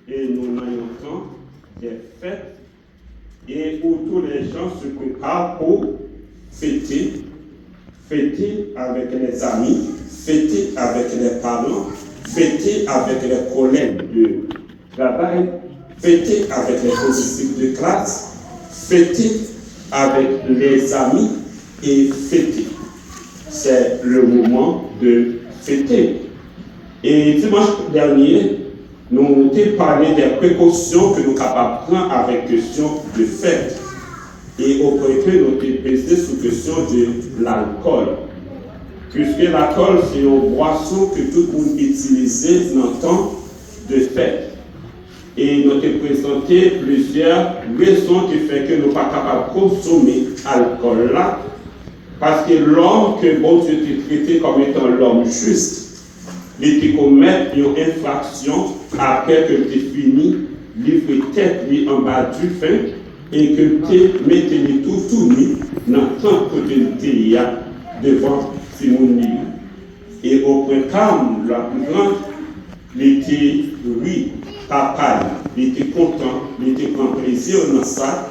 et nous n'ayons temps des fêtes et où tous les gens se préparent pour fêter avec les amis, fêter avec les parents, fêter avec les collègues de travail, fêter avec les collègues de classe, fêter avec les amis et fêter. C'est le moment de fêter. Et dimanche dernier, nous avons parlé des précautions que nous sommes capables de prendre avec question de fête. Et au point que nous avons pesé sous question de l'alcool. Puisque l'alcool, c'est une boisson que tout le monde utilise dans le temps de fête. Et nous avons présenté plusieurs raisons qui font que nous ne sommes pas capables de consommer l'alcool là. Parce que l'homme que bon Dieu t'a traité comme étant l'homme juste, il te commet une infraction après que tu fini, livrer tête en bas du fin et que tu mettez tout nu dans le temps que tu es devant Simon. Et au point calme, la plus grande, il était oui, papa, il était content, il était grand plaisir dans ça.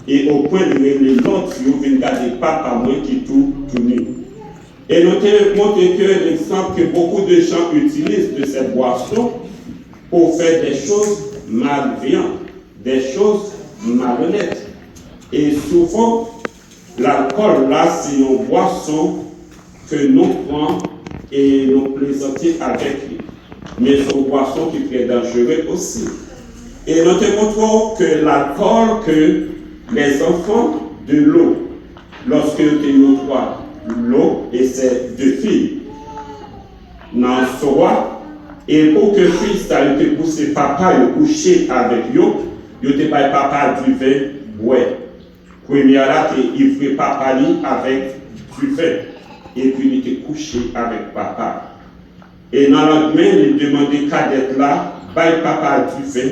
Et au point de les l'autre, vous venez garder papa moi qui tout nu. Et nous avons montré que l'exemple que beaucoup de gens utilisent de cette boisson pour faire des choses malveillantes, des choses malhonnêtes. Et souvent, l'alcool là, c'est une boisson que nous prenons et nous plaisantons avec lui. Mais c'est une boisson qui est très dangereuse aussi. Et nous montrons que l'alcool, que les enfants de l'eau, lorsque nous trois, l'eau et ses deux filles, dans ce roi, et pour que fils a été poussé papa et couché avec eux, il était pas papa du vin boire. Première là, il ivré papa avec du vin, et puis il était couché avec papa. Et dans l'autre main, il demandait cadette là, baille papa du vin,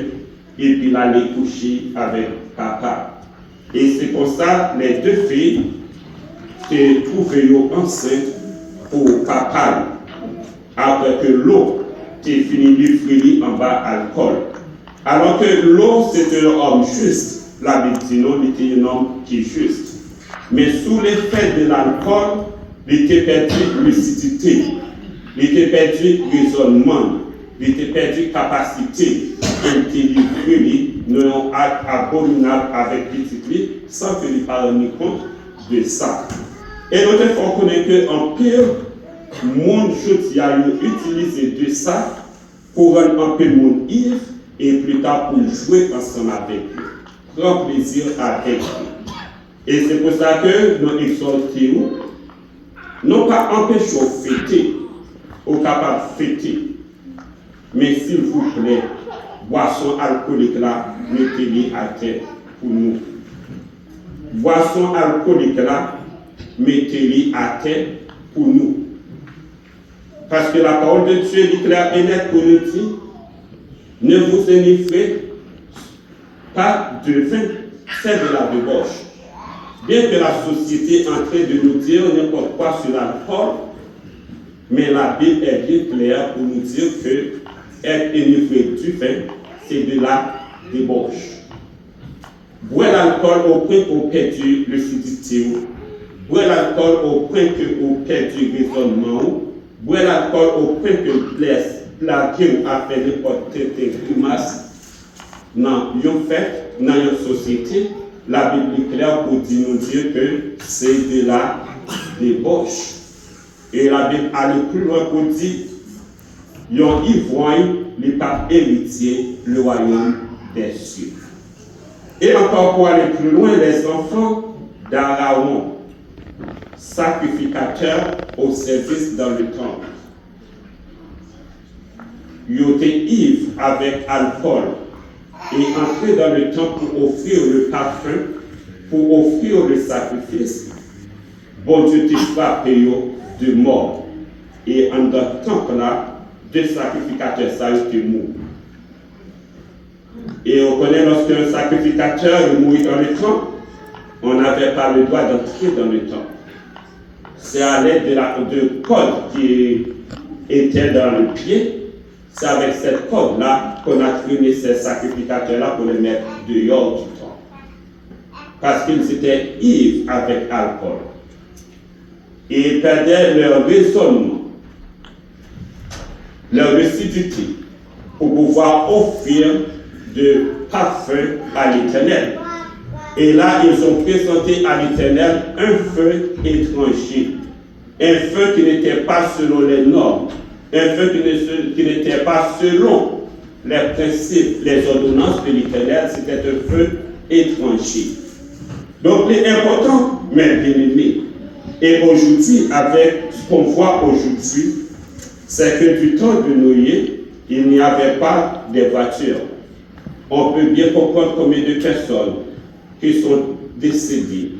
et puis il allait coucher avec papa. Et c'est pour ça les deux filles se trouvaient enceintes pour papa. Après que l'eau t'est fini livrer en bas alcool. Alors que l'eau c'était un homme juste. La Bible dit non, il était un homme qui est juste. Mais sous l'effet de l'alcool, il était perdu lucidité, il était perdu raisonnement, il était perdu capacité. Il était livré d'un acte abominable avec petit lui, sans que les parents ne compte de ça. Et nous devons connaître qu'en pire, monde jeudi a utilisé de ça pour rendre un peu le monde ivre et plus tard pour jouer ensemble avec lui, prendre plaisir avec lui. Et c'est pour ça que nous exhortons, non pas empêcher de fêter, ou capable de fêter, mais s'il vous plaît, boisson alcoolique là, mettez-les à terre pour nous. Boisson alcoolique là, mettez-les à terre pour nous. Parce que la parole de Dieu est claire et nette pour nous dire, ne vous enivrez pas de vin, c'est de la débauche. Bien que la société est en train de nous dire n'importe quoi sur l'alcool, mais la Bible est bien claire pour nous dire que être enivré du vin, c'est de la débauche. Boire l'alcool au point qu'on perd du lucidité, boire l'alcool au point qu'on perd du raisonnement, boire l'alcool au point que plaquer ou à faire n'importe quelle grimace, dans une fête, dans une société, la Bible est claire pour nous dire que c'est de la débauche. Et la Bible allait plus loin pour dire yon ivrogne n'est pas héritier le royaume des cieux. Et encore pour aller plus loin, les enfants d'Aaron, sacrificateurs au service dans le temple, ils étaient ivres avec alcool et entraient dans le temple pour offrir le parfum, pour offrir le sacrifice. Bon Dieu t'a frappé de mort. Et en dans le temple là, deux sacrificateurs, ça a été mort. Et on connaît lorsqu'un sacrificateur mourit dans le temple, on n'avait pas le droit d'entrer dans le temple. C'est à l'aide de code qui était dans le pied, c'est avec cette corde-là qu'on a traîné ces sacrificateurs-là pour les mettre dehors du temple. Parce qu'ils étaient ivres avec alcool. Et ils perdaient leur raisonnement, leur lucidité, pour pouvoir offrir de parfum à l'Éternel. Et là, ils ont présenté à l'Éternel un feu étranger, un feu qui n'était pas selon les normes, un feu qui n'était pas selon les principes, les ordonnances de l'Éternel, c'était un feu étranger. Donc, il est important, mes bien-aimés, et aujourd'hui, avec ce qu'on voit aujourd'hui, c'est que du temps de Noé, il n'y avait pas de voitures. On peut bien comprendre combien de personnes qui sont décédées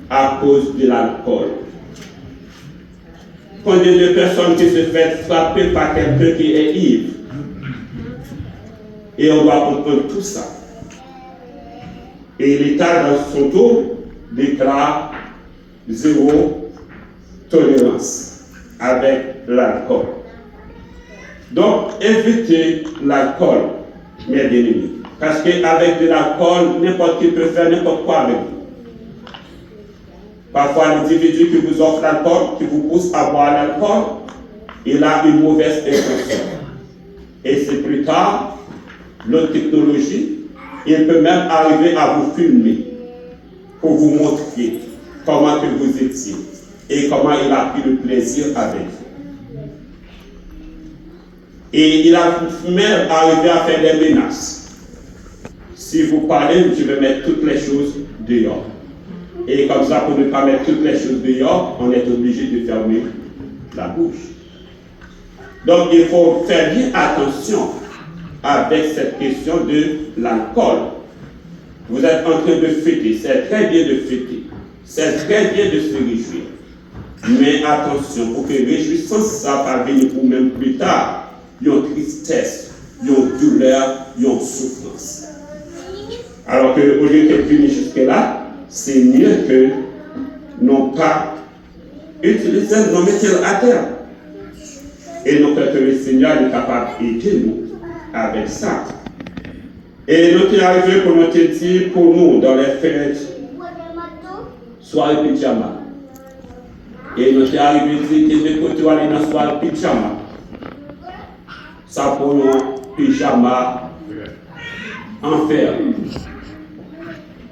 à cause de l'alcool. Combien de personnes qui se font frapper par quelqu'un qui est ivre. Et on doit comprendre tout ça. Et l'État, dans son tour, déclare zéro tolérance avec l'alcool. Donc, évitez l'alcool, mes bien-aimés. Parce qu'avec de l'alcool, n'importe qui peut faire n'importe quoi avec vous. Parfois, l'individu qui vous offre l'alcool, qui vous pousse à boire l'alcool, il a une mauvaise intention. Et c'est plus tard, l'autre technologie, il peut même arriver à vous filmer pour vous montrer comment que vous étiez et comment il a pris le plaisir avec vous. Et il a même arrivé à faire des menaces. Si vous parlez, je vais mettre toutes les choses dehors. Et comme ça, pour ne pas mettre toutes les choses dehors, on est obligé de fermer la bouche. Donc, il faut faire bien attention avec cette question de l'alcool. Vous êtes en train de fêter, c'est très bien de fêter, c'est très bien de se réjouir. Mais attention, pour que réjouissance ça parvienne pour même plus tard, il y a une tristesse, il y a une douleur, il y a une souffrance. Alors que au lieu qu'elle finisse jusque-là, c'est mieux que non pas utiliser, non mettre à terre. Et donc que le Seigneur est capable d'aider nous avec ça. Et nous sommes arrivés pour nous dire pour nous dans les fêtes, soirée pyjama. Et nous sommes arrivés à dire que nous pouvons aller dans la soirée pyjama. Ça pour nous, pyjama en fer.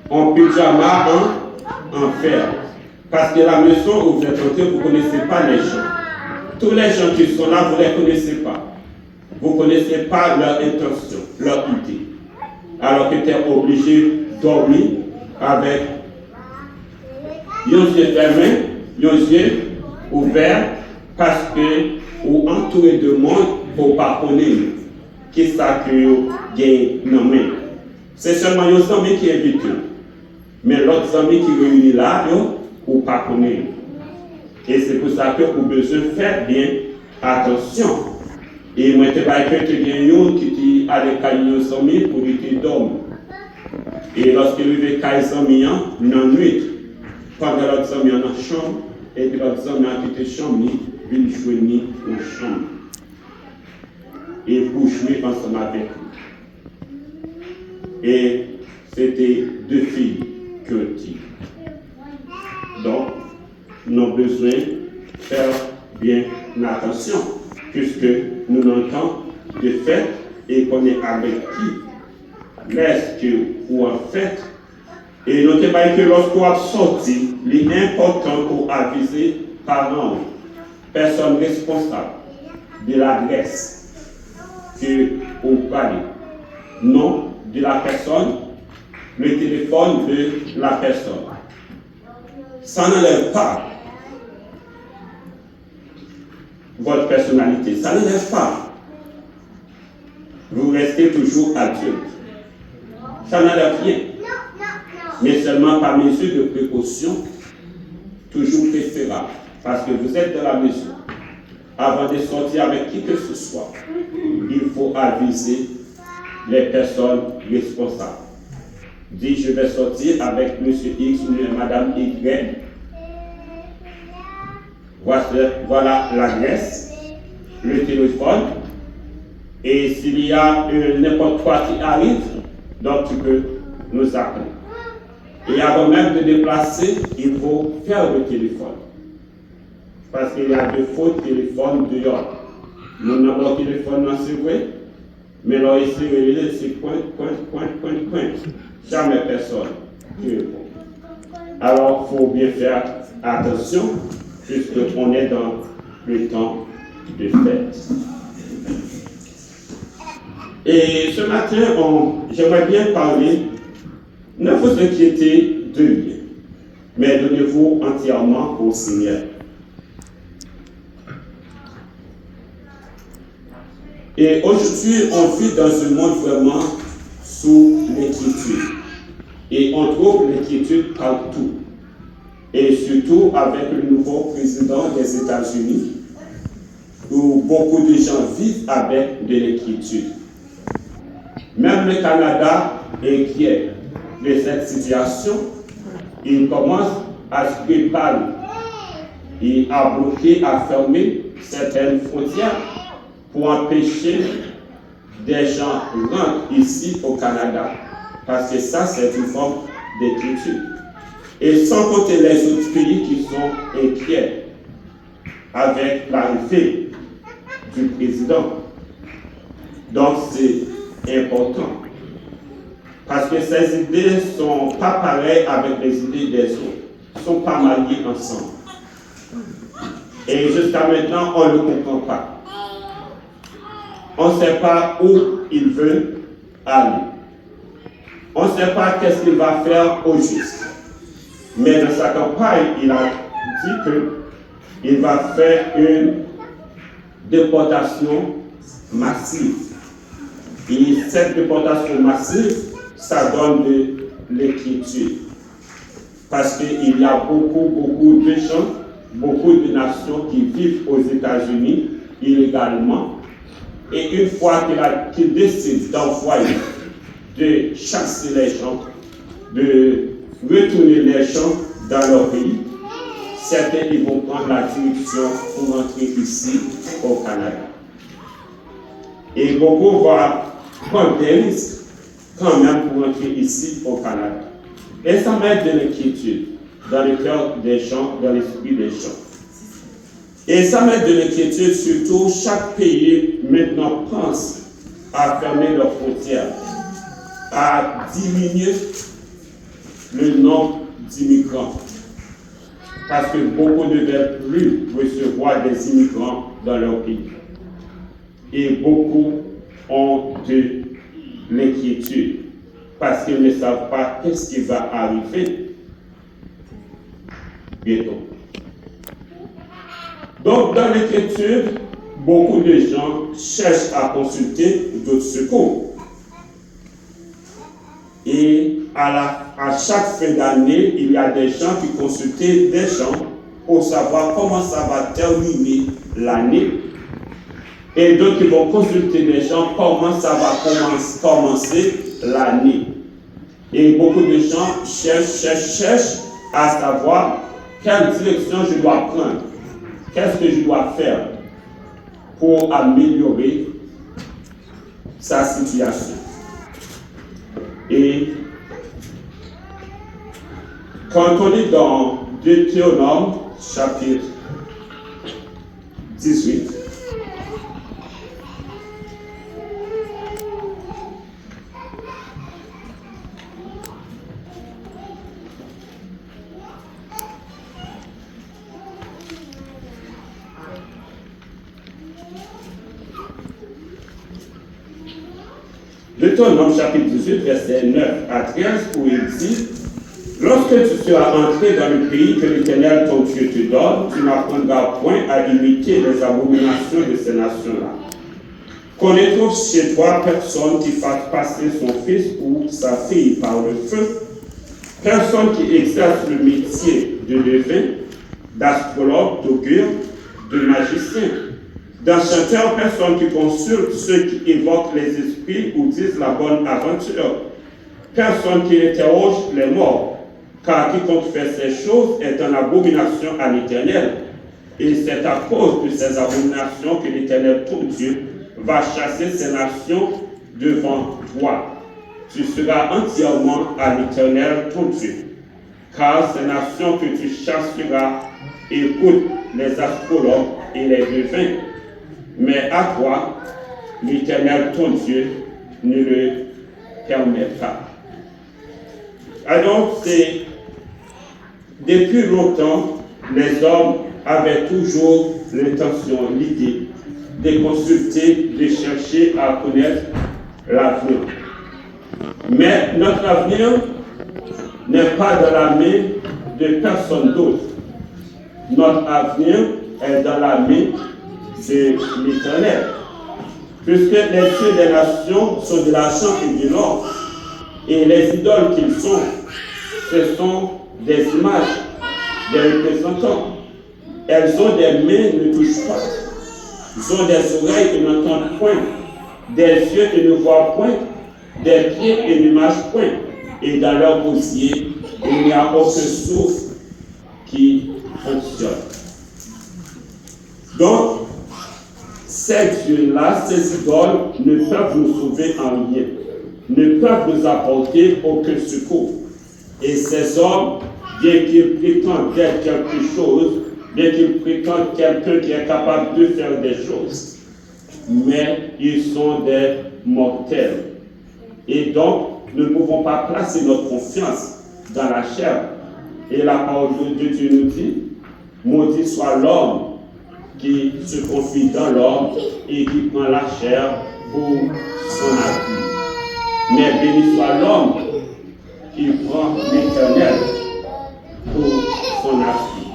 En pyjama en fer. Parce que la maison où vous êtes entrés, vous ne connaissez pas les gens. Tous les gens qui sont là, vous ne les connaissez pas. Vous ne connaissez pas leur intention, leur idée. Alors que tu es obligé de dormir avec les yeux fermés, les yeux ouverts, parce que vous entourez de monde pour ne pas connaître qui ça que vous gagnez dans main. C'est seulement les amis qui invitent. Mais l'autre ami qui réunit là, vous ne pas connaître. Et c'est pour ça que vous avez besoin de faire bien attention. Et moi, je ne sais pas que tu as qui dit à l'écaille aux amis pour lui dormir. Et lorsqu'il arrive à l'écaille aux amis, dans la nuit, pendant l'autre ami dans la chambre, et puis l'autre ami qui était chambre, il joignit en chambre. Et pour jouer ensemble avec lui. Et c'était 2 filles que dit. Donc, nous avons besoin de faire bien attention, puisque nous n'entendons de fait et qu'on est avec qui laisse que ou en fait. Et notez pas que lorsqu'on a sorti, il est important pour aviser parents, personnes responsables de l'adresse que vous parlez. Nom de la personne, le téléphone de la personne. Ça n'enlève pas votre personnalité, ça n'enlève pas. Vous restez toujours adulte. Ça n'enlève rien. Mais seulement par mesure de précaution, toujours préférable. Parce que vous êtes dans la maison. Avant de sortir avec qui que ce soit, il faut aviser les personnes responsables. Dit, je vais sortir avec M. X ou Mme Y. Voilà l'adresse, le téléphone. Et s'il y a n'importe quoi qui arrive, donc tu peux nous appeler. Et avant même de déplacer, il faut faire le téléphone. Parce qu'il y a de faux téléphones dehors. Nous avons le téléphone, c'est vrai, mais là ici, c'est point. Jamais personne qui répond. Alors, il faut bien faire attention, puisqu'on est dans le temps de fête. Et ce matin, j'aimerais bien parler, ne vous inquiétez de rien, mais donnez-vous entièrement au Seigneur. Et aujourd'hui, on vit dans un monde vraiment sous l'inquiétude. Et on trouve l'inquiétude partout. Et surtout avec le nouveau président des États-Unis, où beaucoup de gens vivent avec de l'inquiétude. Même le Canada est inquiet de cette situation. Il commence à se préparer et à bloquer, à fermer certaines frontières pour empêcher des gens de rentrer ici au Canada. Parce que ça, c'est une forme d'inquiétude. Et sans compter les autres pays qui sont inquiets avec l'arrivée du président. Donc, c'est important. Parce que ces idées ne sont pas pareilles avec les idées des autres. Ils ne sont pas mariées ensemble. Et jusqu'à maintenant, on ne le comprend pas. On ne sait pas où il veut aller. On ne sait pas qu'est-ce qu'il va faire au juste. Mais dans sa campagne, il a dit qu'il va faire une déportation massive. Et cette déportation massive, ça donne de l'inquiétude. Parce qu'il y a beaucoup de gens, beaucoup de nations qui vivent aux États-Unis illégalement. Et une fois qu'il décide d'envoyer, de chasser les gens, de retourner les gens dans leur pays, certains ils vont prendre la direction pour rentrer ici au Canada. Et beaucoup vont prendre des risques quand même pour rentrer ici au Canada. Et ça met de l'inquiétude dans le cœur des gens, dans l'esprit des gens. Et ça met de l'inquiétude, surtout chaque pays maintenant pense à fermer leurs frontières, à diminuer le nombre d'immigrants. Parce que beaucoup ne veulent plus recevoir des immigrants dans leur pays. Et beaucoup ont de l'inquiétude parce qu'ils ne savent pas qu'est-ce qui va arriver bientôt. Donc, dans l'inquiétude, beaucoup de gens cherchent à consulter d'autres secours. Et à chaque fin d'année, il y a des gens qui consultent des gens pour savoir comment ça va terminer l'année. Et donc, ils vont consulter des gens comment ça va commencer l'année. Et beaucoup de gens cherchent à savoir quelle direction je dois prendre. Qu'est-ce que je dois faire pour améliorer sa situation. Et quand on est dans Deutéronome, chapitre 18, Deutéronome chapitre 18, verset 9 à 13, où il dit: lorsque tu seras entré dans le pays que l'Éternel ton Dieu te donne, tu n'apprendras point à imiter les abominations de ces nations-là. Qu'on ne trouve chez toi personne qui fasse passer son fils ou sa fille par le feu, personne qui exerce le métier de devin, d'astrologue, d'augure, de magicien, d'enchanteur, personne qui consulte ceux qui évoquent les esprits ou disent la bonne aventure, personne qui interroge les morts, car quiconque fait ces choses est en abomination à l'Éternel, et c'est à cause de ces abominations que l'Éternel ton Dieu va chasser ces nations devant toi. Tu seras entièrement à l'Éternel ton Dieu. Car ces nations que tu chasseras écoutent les astrologues et les devins. Mais à toi, l'Éternel ton Dieu ne le permet pas. Alors, depuis longtemps, les hommes avaient toujours l'intention, l'idée de consulter, de chercher à connaître l'avenir. Mais notre avenir n'est pas dans la main de personne d'autre. Notre avenir est dans la main de l'Éternel. Puisque les dieux des nations sont de l'argent et de l'or, et les idoles qu'ils sont, ce sont des images, des représentants. Elles ont des mains, ne touchent pas. Ils ont des oreilles et n'entendent point, des yeux et ne voient point, des pieds et ne marchent point. Et dans leur gosier, il n'y a aucun souffle qui fonctionne. Donc, ces dieux-là, ces idoles, ne peuvent nous sauver en rien, ne peuvent nous apporter aucun secours. Et ces hommes, bien qu'ils prétendent être quelque chose, bien qu'ils prétendent quelqu'un qui est capable de faire des choses, mais ils sont des mortels. Et donc, nous ne pouvons pas placer notre confiance dans la chair. Et la parole de Dieu nous dit, maudit soit l'homme qui se confie dans l'homme et qui prend la chair pour son appui. Mais béni soit l'homme qui prend l'Éternel pour son appui.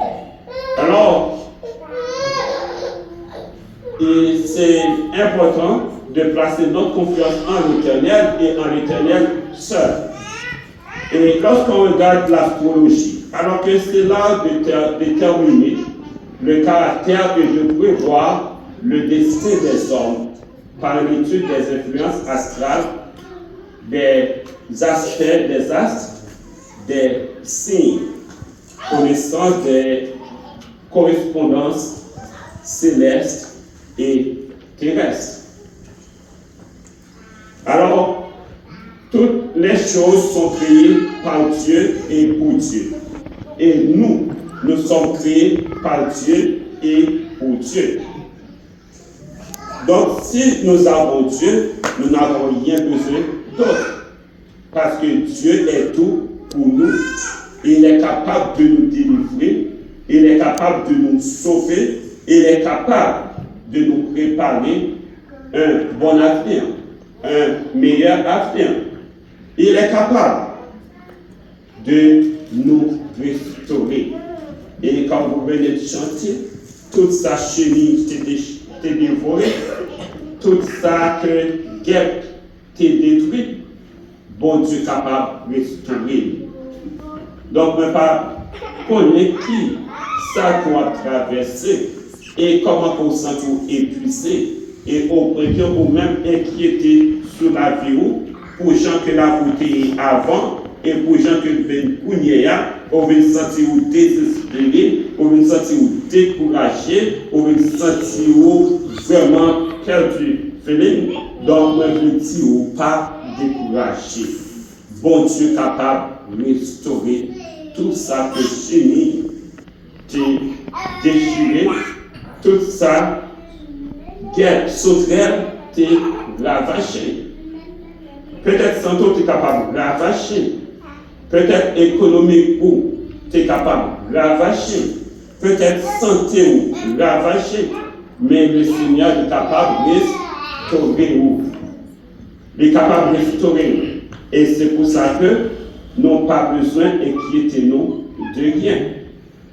Alors, c'est important de placer notre confiance en l'Éternel et en l'Éternel seul. Et lorsqu'on regarde l'astrologie, alors que c'est là de déterminer le caractère et de prévoir le destin des hommes par l'étude des influences astrales, des aspects des astres, des signes, connaissance des correspondances célestes et terrestres. Alors, toutes les choses sont créées par Dieu et pour Dieu. Et nous sommes créés par Dieu et pour Dieu. Donc, si nous avons Dieu, nous n'avons rien besoin d'autre. Parce que Dieu est tout pour nous. Il est capable de nous délivrer. Il est capable de nous sauver. Il est capable de nous préparer un bon avenir, un meilleur avenir. Il est capable de nous restaurer. Et quand vous venez de chanter, toute sa chenille t'est dévorée, toute sa guêpe t'est détruite, bon Dieu capable de restaurer. Donc, ne pas connaître qui ça doit traverser et comment on se sent épuisé et au point ou même inquiété sur la vie pour gens que la beauté avant et pour gens que viennent courir, on veut se sentir désespéré, on veut se sentir découragé, on veut se sentir vraiment perdu. Donc, on veut dire pas découragé. Bon Dieu capable de restaurer tout ça que chenille t'est déchiré, tout ça guerre sauterelle t'est ravagé. Peut-être santé tu es capable de ravager. Peut-être économique ou tu es capable de ravager. Peut-être santé ou ravager. Mais le Seigneur est capable de restaurer. Il est capable de restaurer. Et c'est pour ça que nous n'avons pas besoin d'inquiéter-nous de rien.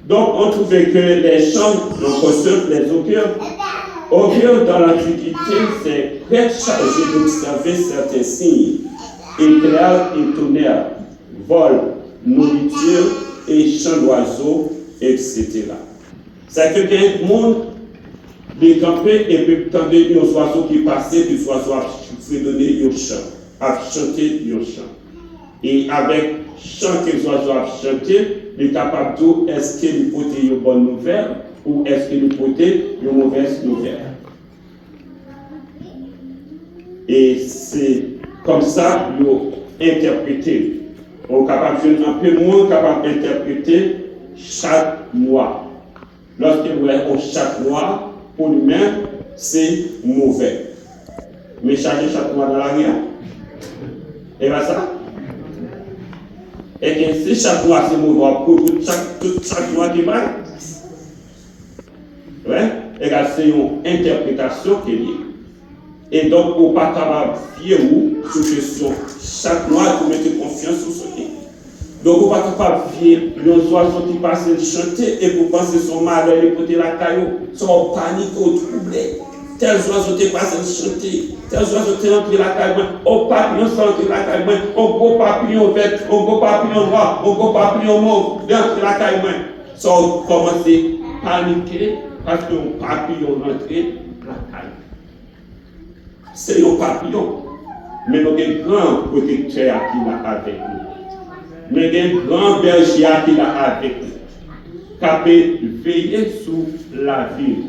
Donc on trouvait que les chants, nous consultent les augures. Augure dans l'Antiquité, c'est très chargé d'observer certains signes, éclairs et tonnerres, vol, nourriture et chants d'oiseaux, etc. C'est que quelqu'un monde décampé et peut tendre un oiseau qui passait, puis l'oiseau a donné un chant, a chanté un chant. Et avec chant que l'oiseau a chanté, il est capable de dire est-ce qu'il peut dire une bonne nouvelle ou est-ce qu'il peut dire une mauvaise nouvelle. Et c'est comme ça qu'ils interprété. On est capable de un peu moins capable d'interpréter chaque noir. Lorsque vous voyez chaque noir, pour lui-même, c'est mauvais. Mais chaque noir dans la vie, et bien ça. Et que si chaque noir c'est mauvais, pour chaque noir qui va, ouais, et c'est une interprétation qui est liée. Et donc, on n'est pas capable de fier sur question. Chaque noir, vous mettez confiance sur ce qui. Donc, on n'est pas capable de fier. Les oiseaux qui passent de chanter et vous pensez son malheur et côté la caillou, sont panique ou troublés. Tels oiseaux qui passent de chanter, tels oiseaux qui entrent la caillou, au papillon sont entrés la caillou, au gros papillon vert, au gros papillon noir, au gros papillon mauve, d'entrer la caillou. Sont commencés à paniquer parce que le papillon rentré la caillou. C'est un papillon, mais nous avons un grand protecteur qui est avec nous. Nous avons un grand berger qui est avec nous, qui peut veiller sur la ville.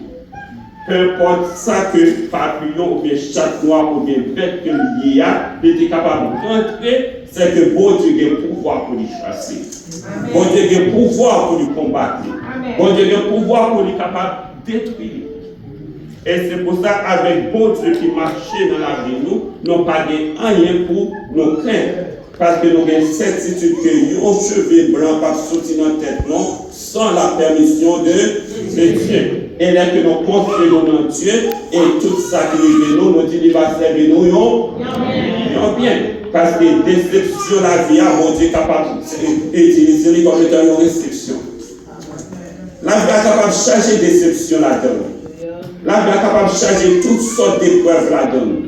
Peu importe ça que papillon ou bien chaque noir ou bien bête que il y a, il est capable de rentrer, c'est que bon Dieu a le pouvoir pour les chasser. Amen. Bon Dieu a le pouvoir pour les combattre. Amen. Bon Dieu a le pouvoir pour les capable de détruire. Et c'est pour ça, avec bon Dieu qui marchait dans la vie, nous n'avons pas rien pour nos craindre. Parce que nous avons une certitude que nos cheveux blancs peuvent sortir dans la tête sans la permission de Dieu. Et là que nous confions dans Dieu, et tout ça qui nous nous dit qu'il va servir nous, bien. Parce que déception, la vie, bon Dieu est capable d'utiliser comme étant une restriction. La vie est capable de changer déception là-dedans. La vie est capable de changer toutes sortes d'épreuves là-dedans.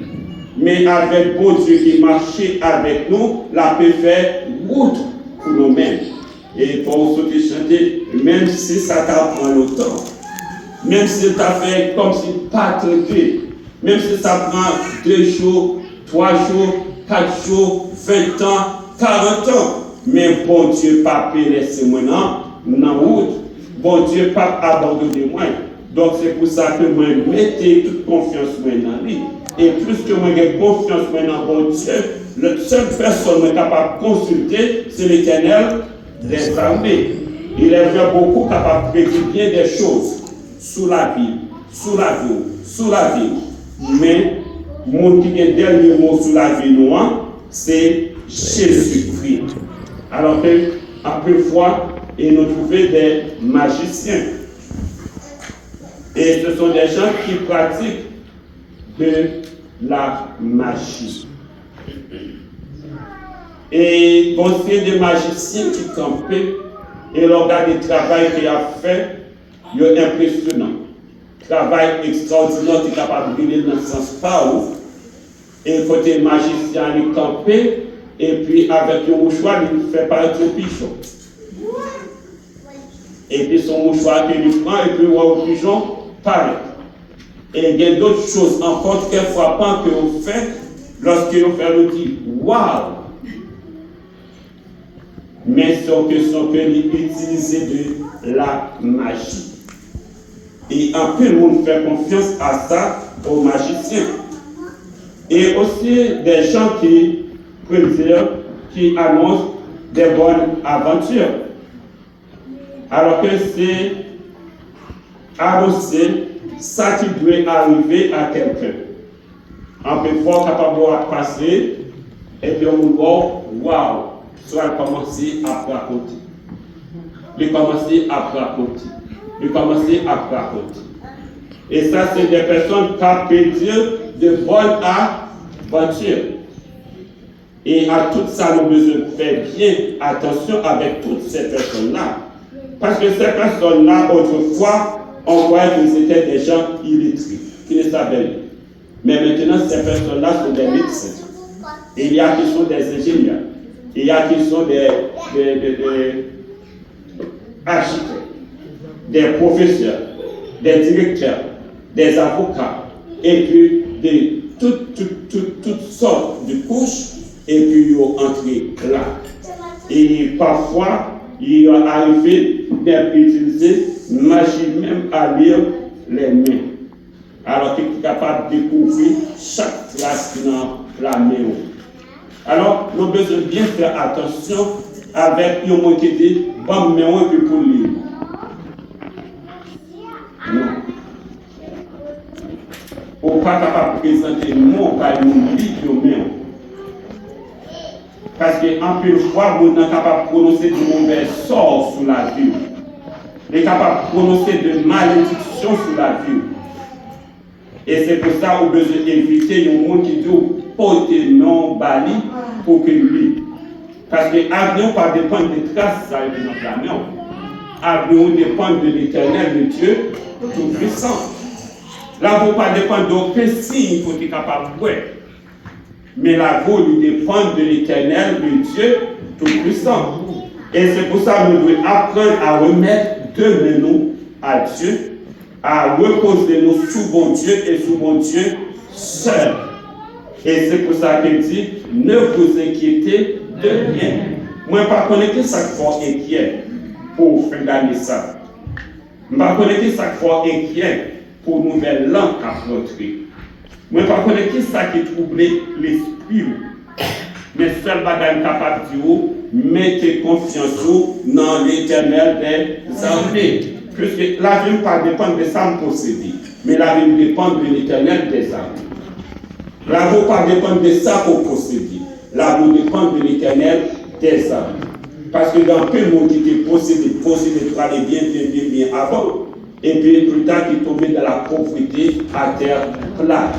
Mais avec bon Dieu qui marche avec nous, la peut faire route pour nous-mêmes. Et pour ceux qui chantent, même si ça t'a pris longtemps, même si ça fait comme si pas traité, même si ça prend 2 jours, 3 jours, 4 jours, 20 ans, 40 ans, mais bon Dieu pas laisser moi dans la route. Bon Dieu pas abandonner moi. Donc c'est pour ça que moi mettez toute confiance dans lui. Et plus que moi j'ai confiance dans bon Dieu, la seule personne qui est capable de consulter, c'est l'Éternel des armées. Il est vraiment beaucoup capable de prédire bien des choses sous la vie. Mais mon qui est dernier mot sous la vie noire, c'est Jésus-Christ. Alors que après fois, il nous trouvait des magiciens. Et ce sont des gens qui pratiquent de la magie. Et bon, c'est des magiciens qui campaient et l'organe de travail qu'il a fait, il est impressionnant. Travail extraordinaire qui est capable de briller dans le sens pas où. Et côté magicien, il campait et puis avec le mouchoir, il fait paraître le pigeon. Et puis son mouchoir qu'il prend et puis le pigeon paraît. Et il y a d'autres choses encore très frappantes que vous faites lorsque vous faites le dit waouh! Mais c'est une question que vous utilisez de la magie. Et un peu, nous fait confiance à ça aux magiciens. Et aussi des gens qui prédisent, qui annoncent des bonnes aventures. Alors que c'est annoncer ça qui doit arriver à quelqu'un. On peut voir capable de passer et puis on nous voit, waouh, soit commencer à raconter. Il commencer à raconter. Et ça, c'est des personnes qui peuvent dire de bonnes aventures. Et à tout ça, nous devons faire bien attention avec toutes ces personnes-là. Parce que ces personnes-là, autrefois, on croyait qu'ils étaient des gens illettrés, qui ne savaient rien. Mais maintenant, ces personnes-là sont des médecins. Et il y a qui sont des ingénieurs. Il y a qui sont des architectes, des professeurs, des directeurs, des avocats, et puis de toutes sortes de couches, et puis ils ont entré là. Et parfois, il est arrivé d'utiliser magie même à lire les mains. Alors qu'il est capable de découvrir chaque trace dans la main. Alors, nous devons bien faire attention avec un mot qui dit bon, mais on peut pour lire. Non. On n'est pas capable de présenter mon par une livre. Parce qu'en plus de fois, on est capable de prononcer de mauvais sorts sur la vie. On est capable de prononcer de malédictions sur la vie. Et c'est pour ça qu'on a besoin d'éviter le monde qui dit porter non bali pour que lui. Parce que l'avenir pas dépendre des traces, ça est dans la main. L'avenir dépend de l'éternel, de Dieu tout-puissant. L'avenir pas dépend d'aucun signe pour être capable de voir. Mais l'avenir dépend de l'éternel, de Dieu tout-puissant. Et c'est pour ça que nous devons apprendre à remettre de nous à Dieu, à reposer nous sous bon Dieu et sous bon Dieu seul. Et c'est pour ça qu'il dit, ne vous inquiétez de rien. Moi, je ne sais pas connaître ça qu'il faut inquiet pour faire gagner ça. Je ne sais pas connaître ça qu'il faut inquiet pour nouvelle langue à flotter. Moi, je ne sais pas connaître ça qui trouble l'esprit. Mais seul bagage capable de dire, mettez confiance dans l'éternel des armées. Puisque la vie ne dépend de ça me posséder, mais la vie dépend de l'éternel des armées. La vie ne dépend de ça pour posséder. La vie dépend de l'éternel des armées. Parce que dans peu de monde qui était possédé pour aller bien avant, et puis plus tard qui tombait dans la pauvreté à terre plate.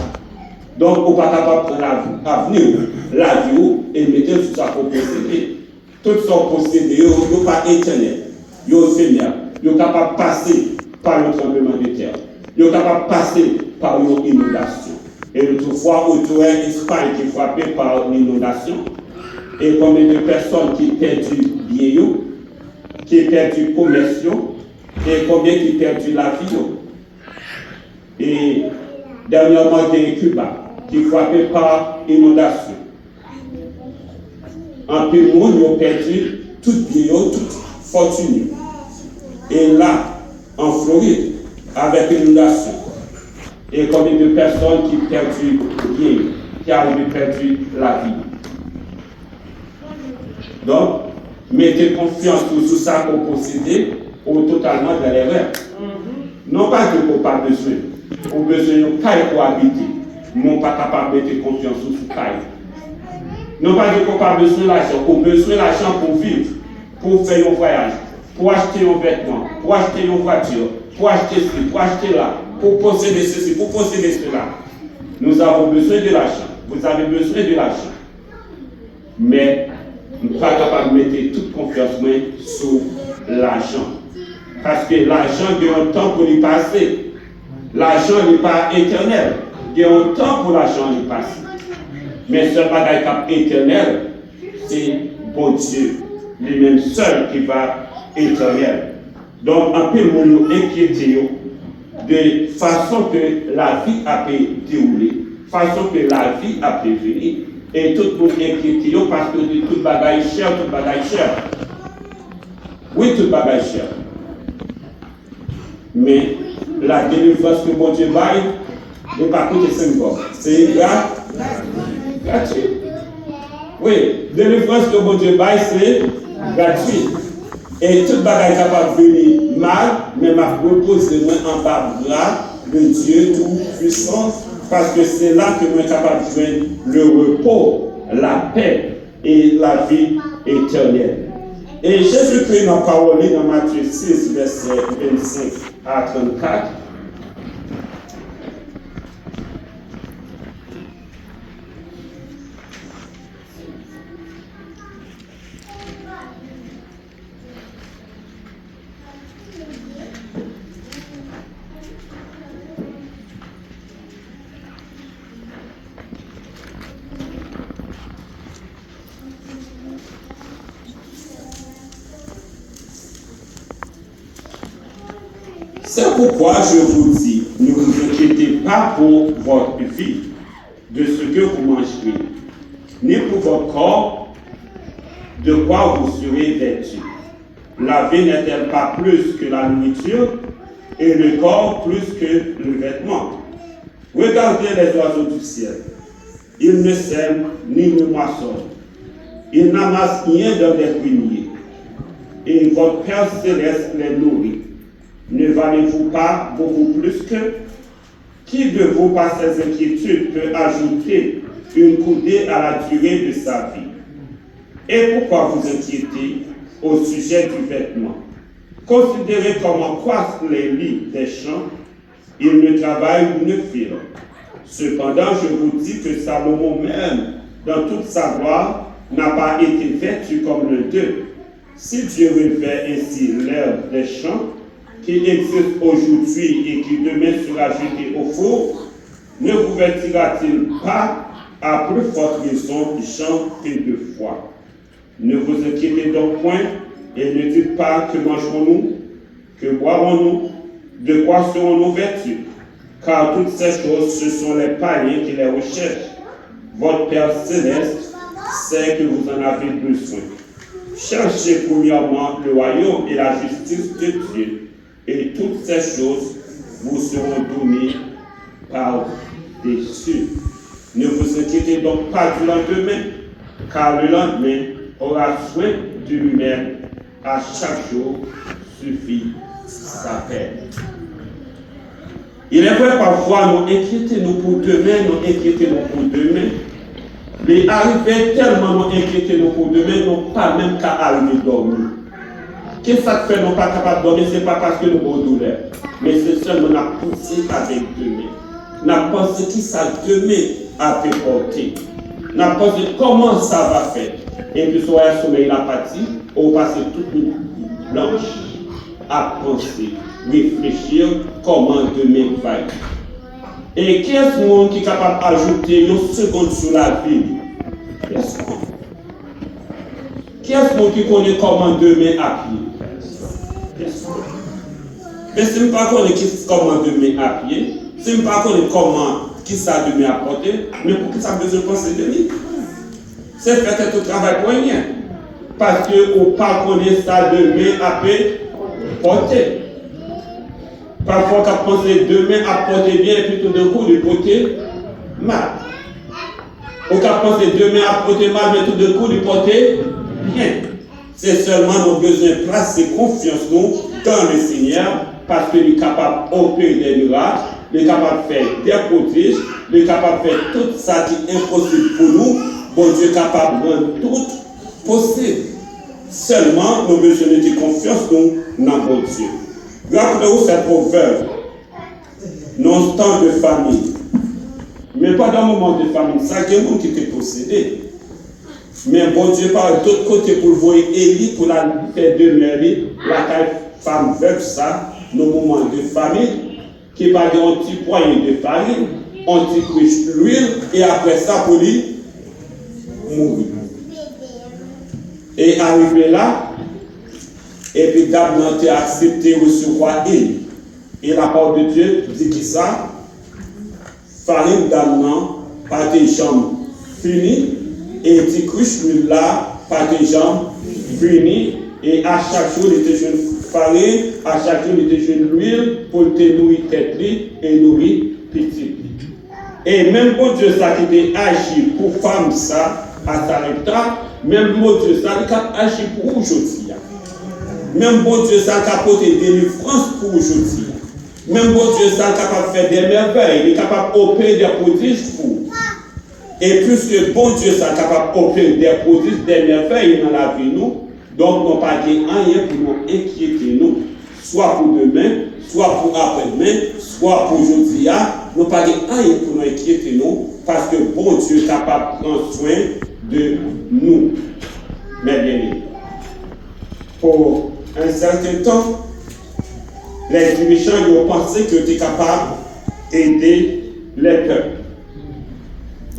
Donc, on ne peut pas capable l'avenir, la vie, et mettre sur sa possédé. Tout son possédé, il n'est pas éternel, il est éphémère. Ils sont capables de passer par le tremblement de terre. Ils sont capables de passer par une inondation. Et autrefois, autour d'Espagne qui est frappée par l'inondation, et combien de personnes qui perdent bien, qui perdent du commerce, et combien qui perdent la vie. Et dernièrement, il y a Cuba qui est frappé par l'inondation. En plus, nous avons perdu tout bien, toute fortune. Et là, en Floride, avec l'inondation, et combien de personnes qui perdent bien, qui arrivent à perdre la vie. Donc, mettez confiance sur ça qu'on possède ou totalement dans l'erreur. Non pas que vous n'avez pas besoin, vous avez besoin de caille pour habiter, mais vous n'êtes pas capable de mettre confiance sur ce caille. Non pas que vous n'avez pas besoin d'argent, vous avez besoin d'argent pour vivre, pour faire un voyage, pour acheter un vêtement, pour acheter une voiture, pour acheter ceci, pour acheter là, pour posséder ceci, pour posséder cela. Nous avons besoin de l'argent. Vous avez besoin de l'argent. Mais nous ne sommes pas capables de mettre toute confiance sur l'argent. Parce que l'argent, il y a un temps pour y passer. L'argent n'est pas éternel. Il y a un temps pour l'argent y passer. Mais ce bagage éternel, c'est bon Dieu, lui-même seul qui va éternel. Donc, un peu nous inquiéter de façon que la vie a pu dérouler, façon que la vie a pu venir, et tout le monde inquiéter parce que tout bagage cher, tout bagage cher. Oui, tout bagage cher. Mais la délivrance que mon Dieu baille n'est pas coûté 5 bob. C'est gratuit. Oui, délivrance que mon Dieu baille, c'est gratuit. Et toute bagaille capable de venir mal, mais m'a reposé en bas bras de Dieu tout-puissant, parce que c'est là que nous sommes capables de jouer le repos, la paix et la vie éternelle. Et Jésus-Christ n'a parlé dans Matthieu 6, verset 25 à 34. C'est pourquoi je vous dis, ne vous inquiétez pas pour votre vie, de ce que vous mangerez, ni pour votre corps, de quoi vous serez vêtus. La vie n'est-elle pas plus que la nourriture, et le corps plus que le vêtement? Regardez les oiseaux du ciel. Ils ne sèment ni ne moissonnent. Ils n'amassent rien dans des greniers. Et votre Père céleste les nourrit. Ne valez-vous pas beaucoup plus que? Qui de vous, par ses inquiétudes, peut ajouter une coudée à la durée de sa vie? Et pourquoi vous inquiétez au sujet du vêtement? Considérez comment croissent les lits des champs. Ils ne travaillent ou ne filent. Cependant, je vous dis que Salomon même, dans toute sa gloire, n'a pas été vêtu comme l'un d'eux. Si Dieu revêt ainsi l'herbe des champs, qui existe aujourd'hui et qui demain sera jeté au four, ne vous vêtira-t-il pas à plus forte raison du champ que de foi? Ne vous inquiétez donc point et ne dites pas que mangerons-nous, que boirons-nous, de quoi serons-nous vêtus? Car toutes ces choses, ce sont les païens qui les recherchent. Votre Père céleste sait que vous en avez besoin. Cherchez premièrement le royaume et la justice de Dieu, et toutes ces choses vous seront données par-dessus. Ne vous inquiétez donc pas du lendemain, car le lendemain aura soin de lui-même. À chaque jour suffit sa peine. Il est vrai parfois nous inquiéter nous pour demain, mais arriver tellement nous inquiéter nous pour demain, nous pas même qu'à arriver dormir. Qu'est-ce que ça fait nous pas capable de dormir? Ce n'est pas parce que nous avons douleur, mais c'est seulement la pensée avec demain. La pensée qui ça demain a fait porter. La pensée comment ça va faire. Et puis soit un sommeil l'apathie, ou passer toute une blanche à penser, réfléchir comment demain va être. Et qui est-ce monde qui est capable d'ajouter une seconde sur la vie? Qui est-ce monde qui connaît comment demain à pied? Mais si je ne sais pas comment demain à pied, si je ne sais pas comment qui ça demain à porter, mais pour qui ça a besoin de penser de lui? C'est faire tout travail pour rien. Parce que on ne pas connaît ça demain à porter. Parfois, on pense demain à porter bien et puis tout d'un coup, de porter mal. On pense demain à porter mal, mais tout d'un coup, de porter bien. C'est seulement nos besoins de placer confiance nous dans le Seigneur, parce qu'il est capable d'opérer des miracles, il est capable de faire des prodiges, il est capable de faire tout ça qui est impossible pour nous. Bon Dieu est capable de rendre tout possible. Seulement, nous besoin de confiance dans bon Dieu. Rappelez-vous cette proverbe. Non temps de famille. Mais pas dans le moment de famille. Ça, il y a des gens qui étaient possédés. Mais bon Dieu, par d'autre côté, pour voir Élie, pour la faire demeurer, la femme veuve ça, nos moments de famille, qui va dire un petit poignet de farine, un petit couche d'huile, et après ça, pour lui, mourir. Et arrivé là, et puis d'abord tu as accepté recevoir Élie. Et la parole de Dieu dit que ça, farine d'amant, pas tes jambes finies, et tu couches là, pas tes jambes finies, et à chaque jour, il était jeune farine, à chaque jour, il était jeune l'huile, pour te nourrir tête et nourrir petit. Et même bon Dieu, ça qui était agi pour femme ça, à Sarepta, même bon Dieu, ça qui a agi pour aujourd'hui. Même bon Dieu, ça qui a porté délivrance pour aujourd'hui. Même bon Dieu, ça qui est capable de faire des merveilles, il est capable d'opérer des prodiges pour. Et plus que bon Dieu, ça est capable d'opérer des prodiges, des merveilles dans la vie, nous, donc nous n'avons pas rien pour nous inquiéter, nous, soit pour demain, soit pour après-demain, soit pour aujourd'hui, nous n'avons pas rien pour nous inquiéter, nous, parce que bon Dieu est capable de prendre soin de nous. Mais bien aimés, pour un certain temps, les dirigeants ont pensé qu'ils étaient capables d'aider les peuples.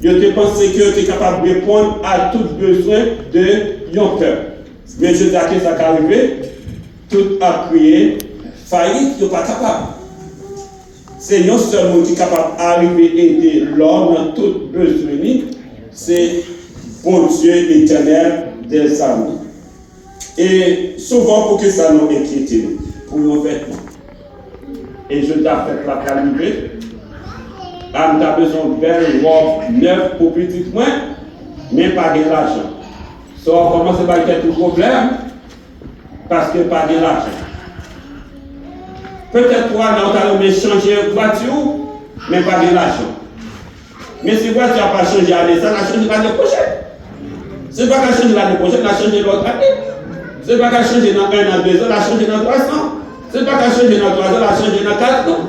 Ils ont pensé qu'ils étaient capables de répondre à tous les besoins de leur peuple. Mais je dis à qui ça est arrivé, tout a crié faillite, ils ne sont pas capables. C'est non seulement qui est capable d'arriver et aider l'homme dans tout besoin, c'est bon Dieu éternel des armées. Et souvent, pour que ça nous inquiète, pour nos vêtements. Et je dois faire la calibrée. tu as besoin de belle robe neuve pour petit moins, mais pas de l'argent. So, on commence par quelques problèmes parce que pas de l'argent. Peut-être toi, tu as changer de voiture, mais pas de l'argent. Mais si voiture n'a pas changé l'année, ça n'a changé l'année prochaine. C'est pas qu'à changer l'année prochaine, elle a changé l'autre année. C'est pas qu'à changer dans 1 an, 2 ans, elle a changé dans 3 ans. C'est pas qu'à changer dans 3 ans, elle a changé dans 4 ans.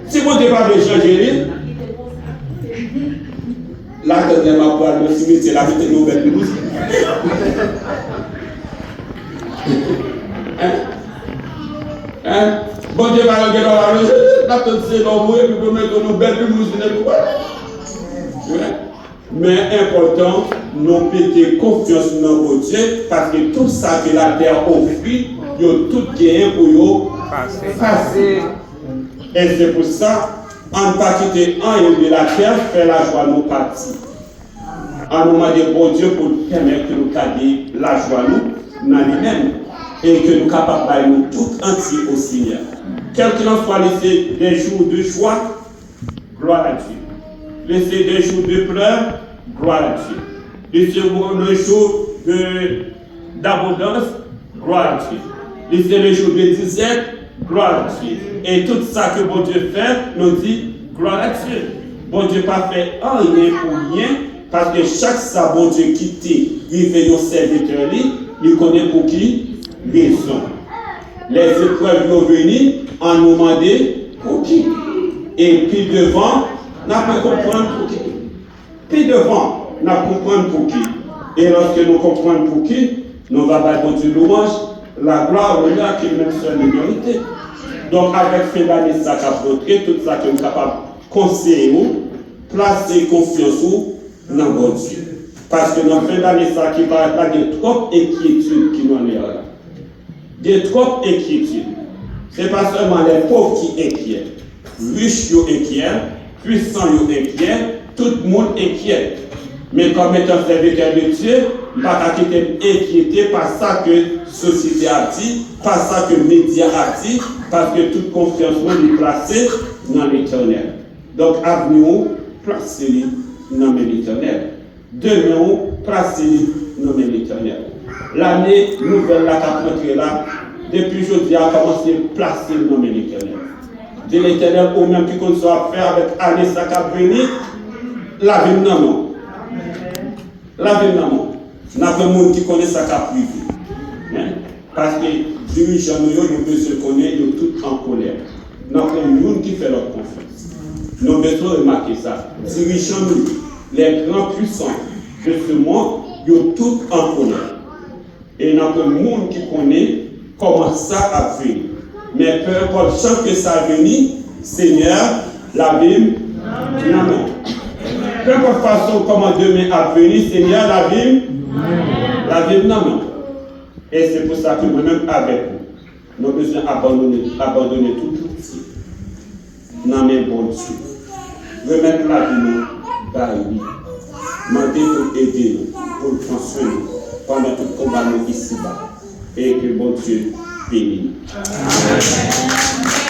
Si vous n'avez pas besoin de changer, là, quand on va pouvoir le cimetière, la vie est nouvelle blouse. Bon Dieu va regarder dans la maison, la tête c'est l'homme, et puis vous mettez nos belles blouses, mais important, nous péter confiance dans votre Dieu, parce que tout ça que la terre offre, il y a tout gagné pour vous passer. Et c'est pour ça, en pas quitter un de la terre, faire la joie nous partir. En nous demandant bon Dieu pour permettre que nous gardions la joie nous, dans lui-même, et que nous sommes capables de nous tout entier au Seigneur. Quel que soit laisser des jours de joie, gloire à Dieu. Laisser des jours de pleurs, gloire à Dieu. Laisser le jour d'abondance, gloire à Dieu. Laisser le jour de disette, gloire à Dieu. Et tout ça que bon Dieu fait, nous dit gloire à Dieu. Bon Dieu pas fait rien pour rien, parce que chaque ça, bon Dieu quitté, il fait un serviteur, il connaît pour qui? Raison. Les épreuves vont venir en nous demander pour qui. Et puis devant, nous pas comprendre pour qui. Puis devant, nous comprendre pour qui. Et lorsque nous comprenons pour qui, nous allons faire bon Dieu louange, la gloire, l'honneur qui est même seule minorité. Donc avec fin d'année, ça a montré tout ça que nous sommes capables de conseiller, placer confiance dans bon Dieu. Parce que dans fin d'année, ça qui va être là, il y a trop d'inquiétudes qui nous en est là. Il y a trop d'inquiétudes. Ce n'est pas seulement les pauvres qui inquiètent. Riches sont inquiets, puissants sont inquiets, tout le monde inquiète. Mais comme étant serviteur de Dieu, pas qu'à quitter inquiété par ça que la société a dit, par ça que les médias a dit, parce que toute confiance est placée dans l'éternel. Donc, avenir, placez-le dans l'éternel. Demain, placez-le dans l'éternel. L'année nouvelle là qui là, depuis aujourd'hui, a commencé à placer le nom de l'éternel. De l'éternel, au même qui qu'on soit à faire avec l'année ça qui a venu, la vie non. La vie non. Nous avons un monde qui connaît ça qui a privé. Parce que les dirigeants, nous avons besoin de connaître, ils sont tous en colère. Nous avons un monde qui fait leur confiance. Nous avons besoin de remarquer ça. Dirigeants, les grands puissants de ce monde, ils sont tous en colère. Et nous avons un monde qui connaît comment ça a venu. Mais peu importe chaque que ça a venu, Seigneur, la Bible, non. Peu importe façon comment demain a venu, Seigneur, la Bible, non. Et c'est pour ça que moi-même avec vous, nous avons besoin d'abandonner tout outil. Non mais bon Dieu. Remettre la vie par lui. Demander pour aider nous, pour prendre soin de nous pendant tout le combat ici-bas. Et que bon Dieu bénisse. Amen.